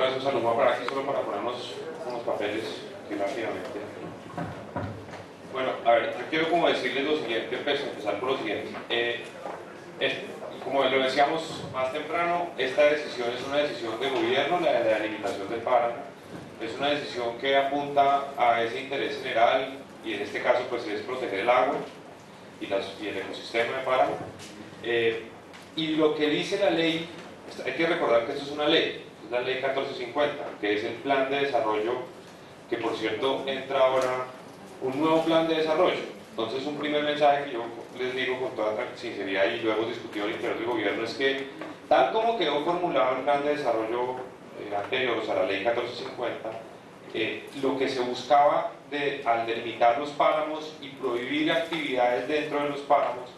otra vez un saludo para aquí, solo para ponernos unos papeles aquí rápidamente. Bueno, a ver, yo quiero como decirles lo siguiente, empezar por lo siguiente. Como lo decíamos más temprano, esta decisión es una decisión de gobierno, la de la delimitación del páramo. Es una decisión que apunta a ese interés general, y en este caso pues es proteger el agua y el ecosistema de páramo. Y lo que dice la ley, hay que recordar que esto es una ley, es la ley 1450, que es el plan de desarrollo, que por cierto entra ahora un nuevo plan de desarrollo. Entonces un primer mensaje que yo les digo con toda sinceridad, y lo hemos discutido al interior del gobierno, es que tal como quedó formulado el plan de desarrollo anterior, o sea la ley 1450, lo que se buscaba al delimitar los páramos y prohibir actividades dentro de los páramos,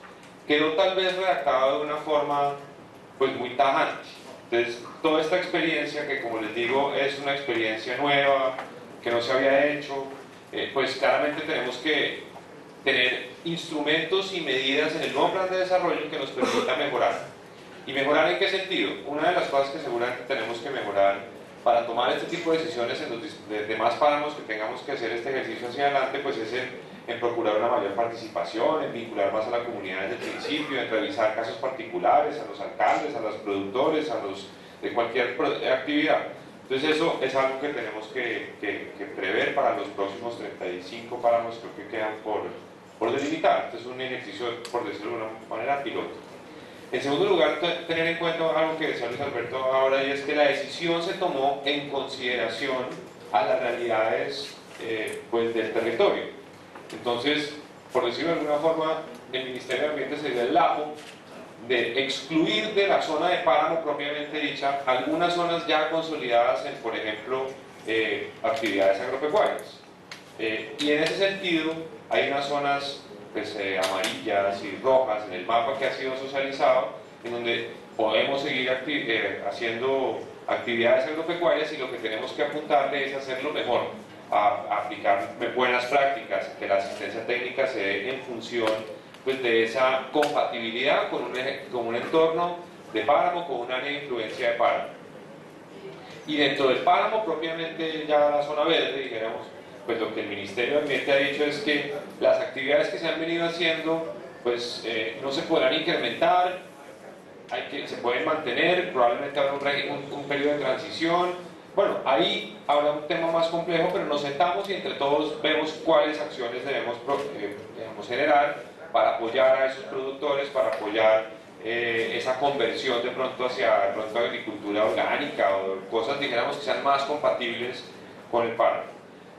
quedó tal vez redactado de una forma pues muy tajante. Entonces toda esta experiencia, que como les digo es una experiencia nueva, que no se había hecho, pues claramente tenemos que tener instrumentos y medidas en el nuevo plan de desarrollo que nos permitan mejorar. ¿Y mejorar en qué sentido? Una de las cosas que seguramente tenemos que mejorar para tomar este tipo de decisiones en los demás páramos que tengamos que hacer este ejercicio hacia adelante, pues es en procurar una mayor participación, en vincular más a la comunidad desde el principio, en revisar casos particulares, a los alcaldes, a los productores, de cualquier actividad. Entonces eso es algo que tenemos que prever para los próximos 35 páramos, creo que quedan por delimitar. Este es un ejercicio, por decirlo de una manera, piloto. En segundo lugar, tener en cuenta algo que decía Luis Alberto ahora, y es que la decisión se tomó en consideración a las realidades pues, del territorio. Entonces, por decirlo de alguna forma, el Ministerio de Ambiente se dio el lajo de excluir de la zona de páramo propiamente dicha algunas zonas ya consolidadas en, por ejemplo, actividades agropecuarias. Y en ese sentido, hay unas zonas pues, amarillas y rojas en el mapa que ha sido socializado, en donde podemos seguir haciendo actividades agropecuarias, y lo que tenemos que apuntarle es hacerlo mejor, a aplicar buenas prácticas, que la asistencia técnica se dé en función pues, de esa compatibilidad con un entorno de páramo, con un área de influencia de páramo. Y dentro del páramo propiamente ya la zona verde, dijéramos, pues lo que el Ministerio de Ambiente ha dicho es que las actividades que se han venido haciendo pues no se podrán incrementar, se pueden mantener, probablemente habrá un periodo de transición. Bueno, ahí habrá un tema más complejo, pero nos sentamos y entre todos vemos cuáles acciones debemos generar para apoyar a esos productores, para apoyar esa conversión de pronto hacia agricultura orgánica o cosas, dijéramos, que sean más compatibles con el páramo.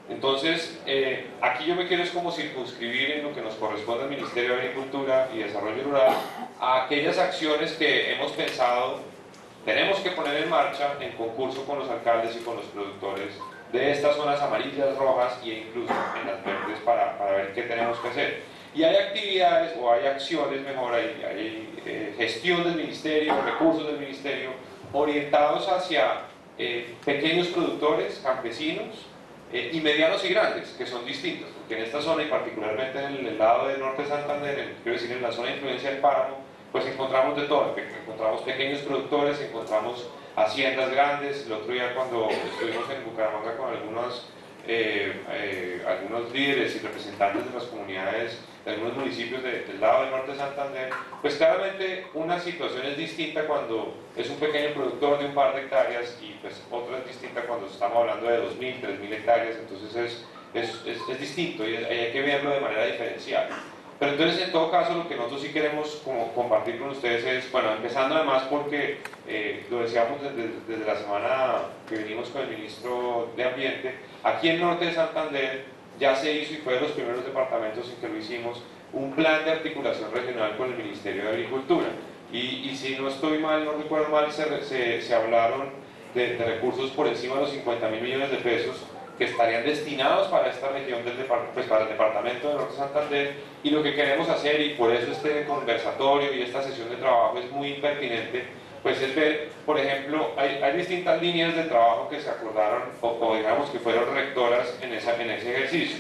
Entonces, aquí yo me quiero es como circunscribir en lo que nos corresponde al Ministerio de Agricultura y Desarrollo Rural a aquellas acciones que hemos pensado tenemos que poner en marcha en concurso con los alcaldes y con los productores de estas zonas amarillas, rojas e incluso en las verdes para ver qué tenemos que hacer. Y hay actividades o hay acciones, mejor, hay gestión del ministerio, recursos del ministerio orientados hacia pequeños productores, campesinos, y medianos y grandes, que son distintos, porque en esta zona y particularmente en el lado del norte de Santander, quiero decir en la zona de influencia del páramo, pues encontramos de todo, encontramos pequeños productores, encontramos haciendas grandes. El otro día cuando estuvimos en Bucaramanga con algunos líderes y representantes de las comunidades de algunos municipios del lado del norte de Santander, pues claramente una situación es distinta cuando es un pequeño productor de un par de hectáreas y pues otra es distinta cuando estamos hablando de 2.000, 3.000 hectáreas, entonces es distinto y hay que verlo de manera diferencial. Pero entonces, en todo caso, lo que nosotros sí queremos como compartir con ustedes es, bueno, empezando además porque lo decíamos desde la semana que venimos con el ministro de Ambiente, aquí en el norte de Santander ya se hizo, y fue de los primeros departamentos en que lo hicimos, un plan de articulación regional con el Ministerio de Agricultura. Y si no estoy mal, no recuerdo mal, se hablaron de recursos por encima de los 50.000 millones de pesos que estarían destinados para esta región pues para el departamento de Norte de Santander, y lo que queremos hacer, y por eso este conversatorio y esta sesión de trabajo es muy pertinente, pues es ver, por ejemplo, hay distintas líneas de trabajo que se acordaron o digamos que fueron rectoras en ese ejercicio.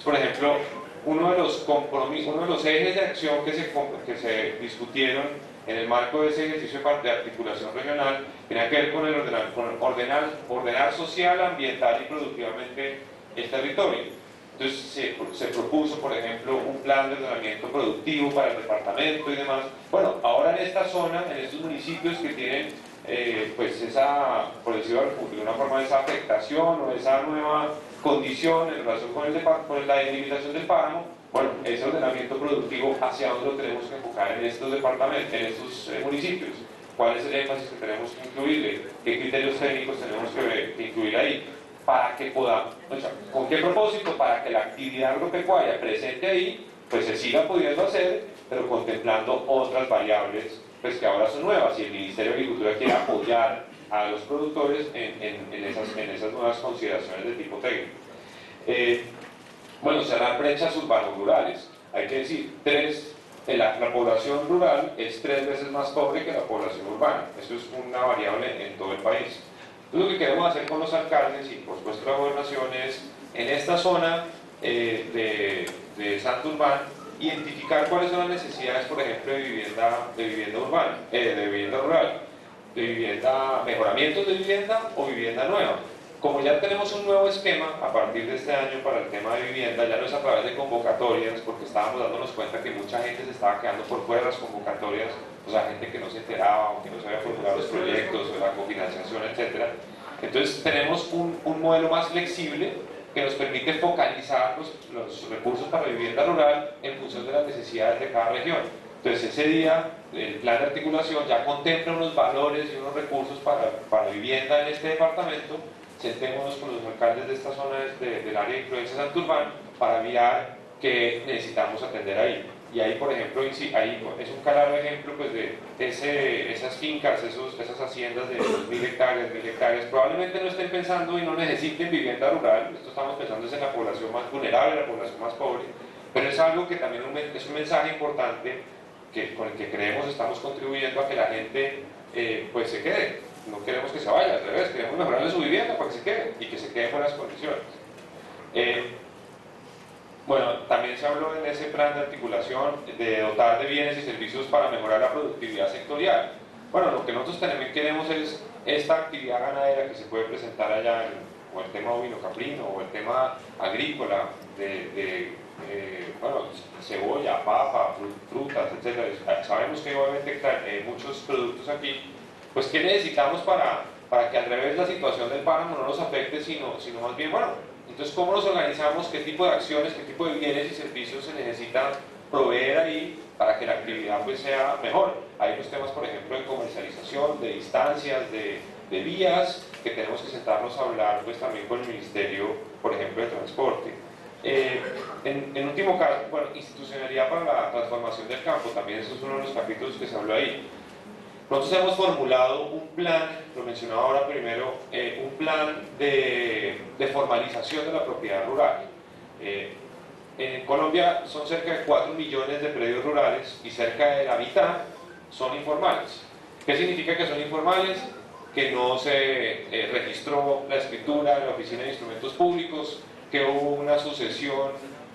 Por ejemplo, uno de los ejes de acción que se discutieron en el marco de ese ejercicio de articulación regional tenía que ver con el ordenar social, ambiental y productivamente el territorio. Entonces se propuso, por ejemplo, un plan de ordenamiento productivo para el departamento y demás. Bueno, ahora en esta zona, en estos municipios que tienen pues esa, por decirlo de una forma, esa afectación o esa nueva condición en relación con la delimitación del páramo, bueno, ese ordenamiento productivo, ¿hacia dónde lo tenemos que enfocar en estos departamentos, en estos municipios? ¿Cuál es el énfasis que tenemos que incluirle? ¿Qué criterios técnicos tenemos que incluir ahí? Para que podamos, o sea, ¿con qué propósito? Para que la actividad agropecuaria presente ahí, pues se siga pudiendo hacer, pero contemplando otras variables, pues que ahora son nuevas, y el Ministerio de Agricultura quiere apoyar a los productores en esas nuevas consideraciones de tipo técnico. Bueno, cerrar brechas urbanos-rurales. Hay que decir, la población rural es 3 veces más pobre que la población urbana. Eso es una variable en todo el país. Entonces, lo que queremos hacer con los alcaldes y por supuesto la gobernación es, en esta zona de Santurbán, identificar cuáles son las necesidades, por ejemplo, de vivienda urbana, de vivienda rural, mejoramientos de vivienda o vivienda nueva. Como ya tenemos un nuevo esquema a partir de este año para el tema de vivienda, ya no es a través de convocatorias, porque estábamos dándonos cuenta que mucha gente se estaba quedando por fuera de las convocatorias, o sea, gente que no se enteraba o que no sabía formular los proyectos o la cofinanciación, etc. Entonces tenemos un modelo más flexible que nos permite focalizar los recursos para vivienda rural en función de las necesidades de cada región. Entonces ese día el plan de articulación ya contempla unos valores y unos recursos para vivienda en este departamento. Sentémonos con los alcaldes de esta zona del área de influencia Santurbán para mirar qué necesitamos atender ahí. Y ahí, por ejemplo, ahí es un claro ejemplo pues, de esas fincas, esas haciendas de 2.000 hectáreas, 1.000 hectáreas, probablemente no estén pensando y no necesiten vivienda rural. Esto estamos pensando en la población más vulnerable, la población más pobre, pero es algo que también es un mensaje importante con el que creemos estamos contribuyendo a que la gente pues se quede. No queremos que se vaya, al revés, queremos mejorarle su vivienda para que se quede y que se quede en buenas condiciones. Bueno, también se habló en ese plan de articulación de dotar de bienes y servicios para mejorar la productividad sectorial. Bueno, lo que nosotros también queremos es esta actividad ganadera que se puede presentar allá, o el tema ovino-caprino, o el tema agrícola, bueno, cebolla, papa, frutas, etc. Sabemos que obviamente muchos productos aquí. Pues, ¿qué necesitamos para que al revés la situación del páramo no nos afecte, sino más bien, bueno, entonces, ¿cómo nos organizamos? ¿Qué tipo de acciones, qué tipo de bienes y servicios se necesita proveer ahí para que la actividad pues, sea mejor? Hay unos temas, por ejemplo, de comercialización, de distancias, de vías, que tenemos que sentarnos a hablar pues, también con el Ministerio, por ejemplo, de Transporte. En último caso, bueno, institucionalidad para la transformación del campo, también eso es uno de los capítulos que se habló ahí. Nosotros hemos formulado un plan, lo mencionaba ahora primero, un plan de formalización de la propiedad rural. En Colombia son cerca de 4 millones de predios rurales y cerca de la mitad son informales. ¿Qué significa que son informales? Que no se registró la escritura en la Oficina de Instrumentos Públicos, que hubo una sucesión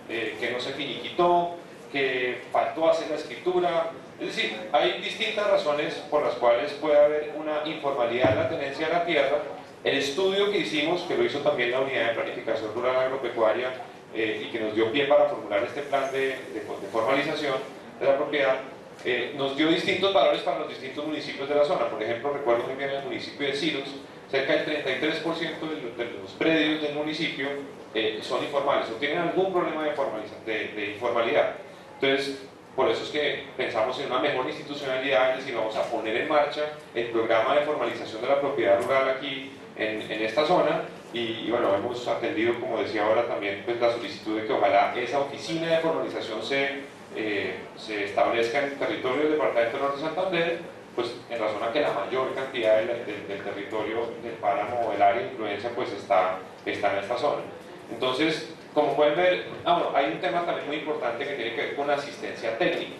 que no se finiquitó, que faltó hacer la escritura. Es decir, hay distintas razones por las cuales puede haber una informalidad en la tenencia de la tierra. El estudio que hicimos, que lo hizo también la Unidad de Planificación Rural Agropecuaria y que nos dio pie para formular este plan de formalización de la propiedad, nos dio distintos valores para los distintos municipios de la zona. Por ejemplo, recuerdo muy bien el municipio de Silos, cerca del 33% de los predios del municipio son informales o tienen algún problema de informalidad. Entonces, por eso es que pensamos en una mejor institucionalidad, es decir, vamos a poner en marcha el programa de formalización de la propiedad rural aquí en esta zona y bueno, hemos atendido, como decía ahora también, pues la solicitud de que ojalá esa oficina de formalización se establezca en el territorio del Departamento Norte de Santander, pues en razón a que la mayor cantidad del territorio del páramo o del área de influencia pues está en esta zona. Entonces, como pueden ver, bueno, hay un tema también muy importante que tiene que ver con la asistencia técnica,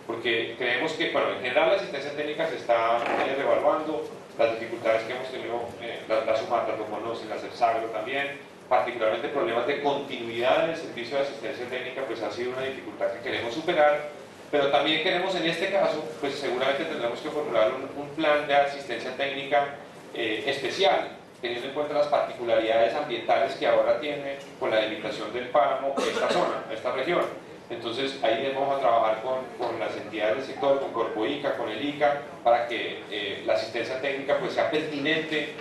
porque creemos que, bueno, en general la asistencia técnica se está revaluando, las dificultades que hemos tenido, la Sumatra lo conocen, la CEPSAGRO también, particularmente problemas de continuidad en el servicio de asistencia técnica, pues ha sido una dificultad que queremos superar, Pero también queremos en este caso, pues seguramente tendremos que formular un plan de asistencia técnica especial, teniendo en cuenta las particularidades ambientales que ahora tiene con la delimitación del páramo esta zona, esta región. Entonces ahí vamos a trabajar con las entidades del sector, con Corpoica, con el ICA, para que la asistencia técnica pues sea pertinente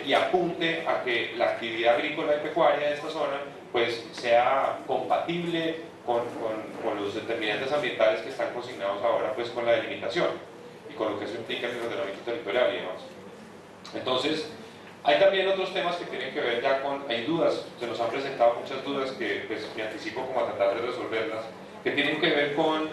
y apunte a que la actividad agrícola y pecuaria de esta zona pues sea compatible con los determinantes ambientales que están consignados ahora pues con la delimitación y con lo que eso implica en el ordenamiento territorial y demás. Entonces, hay también otros temas que tienen que ver ya con, hay dudas, se nos han presentado muchas dudas que pues me anticipo como a tratar de resolverlas, que tienen que ver con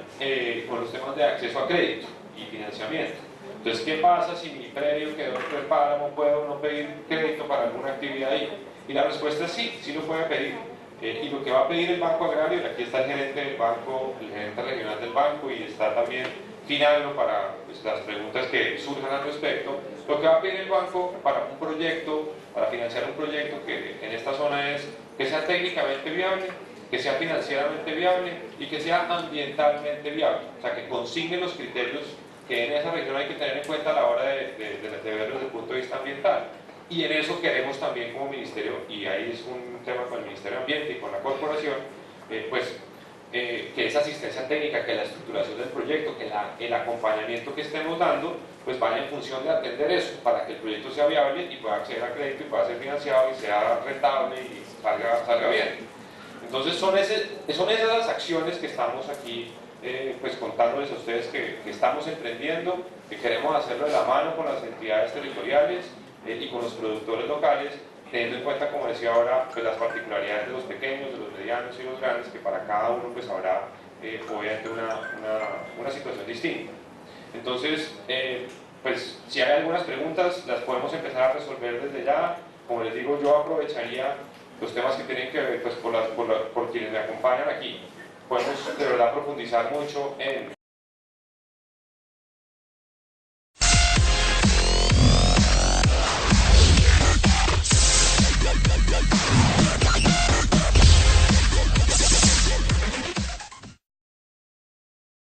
los temas de acceso a crédito y financiamiento. Entonces, ¿qué pasa si mi predio quedó en el páramo? ¿Puedo no pedir crédito para alguna actividad ahí? Y la respuesta es sí, sí lo puede pedir. Y lo que va a pedir el Banco Agrario, y aquí está el gerente del banco, el gerente regional del banco, y está también Finalno para pues, las preguntas que surjan al respecto. Lo que va a pedir el banco para un proyecto, para financiar un proyecto que en esta zona es que sea técnicamente viable, que sea financieramente viable y que sea ambientalmente viable. O sea, que consigne los criterios que en esa región hay que tener en cuenta a la hora de verlo desde el punto de vista ambiental. Y en eso queremos también como ministerio, y ahí es un tema con el Ministerio de Ambiente y con la corporación, que esa asistencia técnica, que la estructuración del proyecto, que el acompañamiento que estemos dando, pues vaya en función de atender eso, para que el proyecto sea viable y pueda acceder a crédito y pueda ser financiado y sea rentable y salga bien. Entonces son esas las acciones que estamos aquí pues contándoles a ustedes que estamos emprendiendo, que queremos hacerlo de la mano con las entidades territoriales y con los productores locales, teniendo en cuenta, como decía ahora, pues las particularidades de los pequeños, de los medianos y los grandes, que para cada uno pues habrá obviamente una situación distinta. Entonces, pues si hay algunas preguntas, las podemos empezar a resolver desde ya. Como les digo, yo aprovecharía los temas que tienen que ver pues, por quienes me acompañan aquí. Podemos de verdad profundizar mucho en